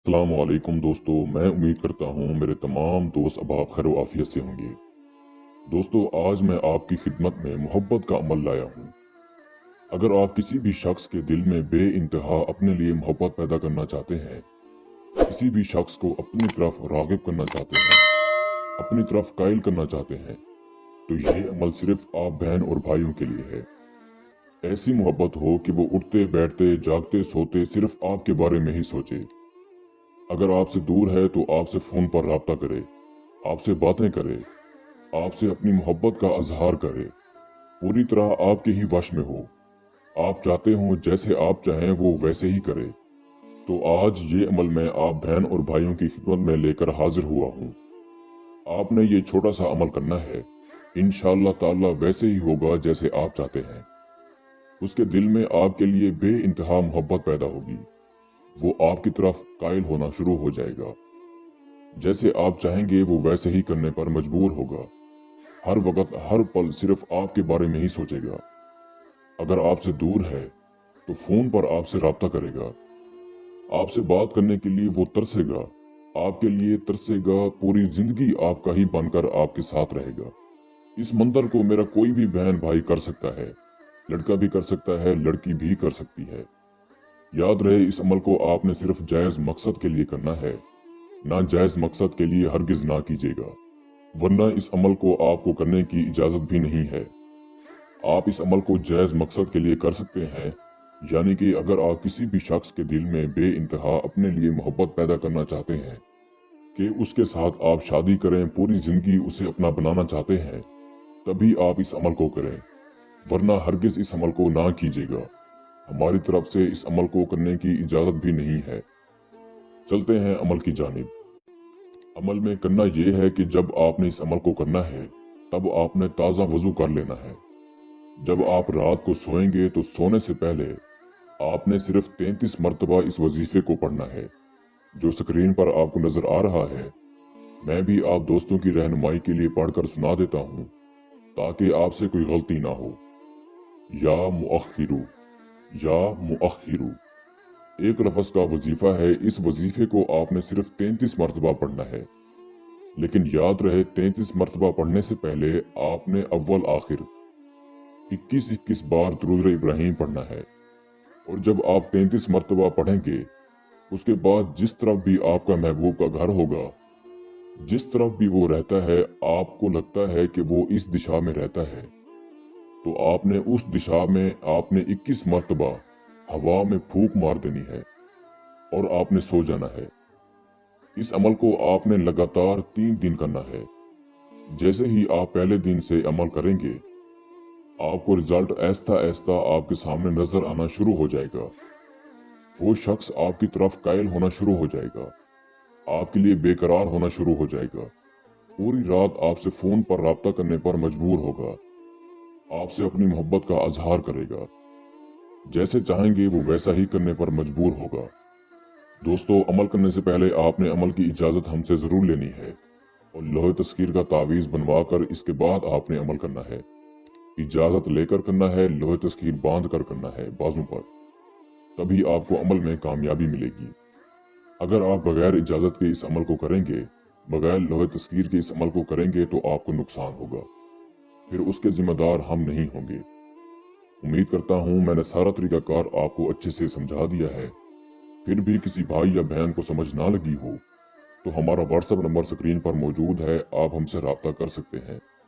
अस्सलामुअलैकुम दोस्तों, मैं उम्मीद करता हूँ मेरे तमाम दोस्त अब आप खैर आफियत से होंगे। दोस्तों, आज मैं आपकी खिदमत में मोहब्बत का अमल लाया हूँ। अगर आप किसी भी शख्स के दिल में बे इंतहा अपने लिए मोहब्बत पैदा करना चाहते हैं, किसी भी शख्स को अपनी तरफ राग़िब करना चाहते हैं, अपनी तरफ कायल करना चाहते हैं, तो ये अमल सिर्फ आप बहन और भाइयों के लिए है। ऐसी मोहब्बत हो कि वो उठते बैठते जागते सोते सिर्फ आपके बारे में ही सोचे। अगर आपसे दूर है तो आपसे फोन पर राब्ता करे, आपसे बातें करे, आपसे अपनी मोहब्बत का इजहार करे, पूरी तरह आपके ही वश में हो। आप चाहते हो जैसे आप चाहें वो वैसे ही करे। तो आज ये अमल मैं आप बहन और भाइयों की खिदमत में लेकर हाजिर हुआ हूँ। आपने ये छोटा सा अमल करना है, इंशाअल्लाह ताला वैसे ही होगा जैसे आप चाहते हैं। उसके दिल में आपके लिए बे इंतहा मोहब्बत पैदा होगी। वो आपकी तरफ कायल होना शुरू हो जाएगा। जैसे आप चाहेंगे वो वैसे ही करने पर मजबूर होगा। हर वक्त हर पल सिर्फ आपके बारे में ही सोचेगा। अगर आपसे दूर है तो फोन पर आपसे राब्ता करेगा, आपसे बात करने के लिए वो तरसेगा, आपके लिए तरसेगा, पूरी जिंदगी आपका ही बनकर आपके साथ रहेगा। इस मंजर को मेरा कोई भी बहन भाई कर सकता है, लड़का भी कर सकता है, लड़की भी कर सकती है। याद रहे, इस अमल को आपने सिर्फ जायज मकसद के लिए करना है, ना जायज मकसद के लिए हरगिज ना कीजिएगा, वरना इस अमल को आपको करने की इजाजत भी नहीं है। आप इस अमल को जायज मकसद के लिए कर सकते हैं, यानी कि अगर आप किसी भी शख्स के दिल में बे इंतहा अपने लिए मोहब्बत पैदा करना चाहते हैं कि उसके साथ आप शादी करें, पूरी जिंदगी उसे अपना बनाना चाहते हैं, तभी आप इस अमल को करें, वरना हरगिज इस अमल को ना कीजिएगा। हमारी तरफ से इस अमल को करने की इजाजत भी नहीं है। चलते हैं अमल की जानिब। अमल में करना यह है कि जब आपने इस अमल को करना है तब आपने ताज़ा वजू कर लेना है। जब आप रात को सोएंगे तो सोने से पहले आपने सिर्फ 33 मरतबा इस वजीफे को पढ़ना है, जो स्क्रीन पर आपको नजर आ रहा है। मैं भी आप दोस्तों की रहनुमाई के लिए पढ़कर सुना देता हूँ, ताकि आपसे कोई गलती ना हो। या मुअख्खिरू, या मुअख्खिरू एक लफ्ज का वजीफा है। इस वजीफे को आपने सिर्फ 33 मरतबा पढ़ना है, लेकिन याद रहे 33 मरतबा पढ़ने से पहले आपने अव्वल आखिर 21-21 बार दुरूद इब्राहिम पढ़ना है। और जब आप 33 मरतबा पढ़ेंगे, उसके बाद जिस तरफ भी आपका महबूब का घर होगा, जिस तरफ भी वो रहता है, आपको लगता है कि वो इस दिशा में रहता है, तो आपने उस दिशा में आपने 21 मरतबा हवा में फूंक मार देनी है और आपने सो जाना है। इस अमल को आपने लगातार 3 दिन करना है। जैसे ही आप पहले दिन से अमल करेंगे, आपको रिजल्ट ऐसा ऐसा आपके सामने नजर आना शुरू हो जाएगा। वो शख्स आपकी तरफ कायल होना शुरू हो जाएगा, आपके लिए बेकरार होना शुरू हो जाएगा, पूरी रात आपसे फोन पर राब्ता करने पर मजबूर होगा, आपसे अपनी मोहब्बत का इजहार करेगा। जैसे चाहेंगे वो वैसा ही करने पर मजबूर होगा। दोस्तों, अमल करने से पहले आपने अमल की इजाजत हमसे जरूर लेनी है और लोहे तस्कीर का तावीज बनवा कर इसके बाद आपने अमल करना है। इजाजत लेकर करना है, लोहे तस्कीर बांध कर करना है बाजू पर, तभी आपको अमल में कामयाबी मिलेगी। अगर आप बगैर इजाजत के इस अमल को करेंगे, बगैर लोहे तस्कीर के इस अमल को करेंगे, तो आपको नुकसान होगा, फिर उसके जिम्मेदार हम नहीं होंगे। उम्मीद करता हूँ मैंने सारा तरीकाकार आपको अच्छे से समझा दिया है। फिर भी किसी भाई या बहन को समझ ना लगी हो तो हमारा व्हाट्सएप नंबर स्क्रीन पर मौजूद है, आप हमसे राब्ता कर सकते हैं।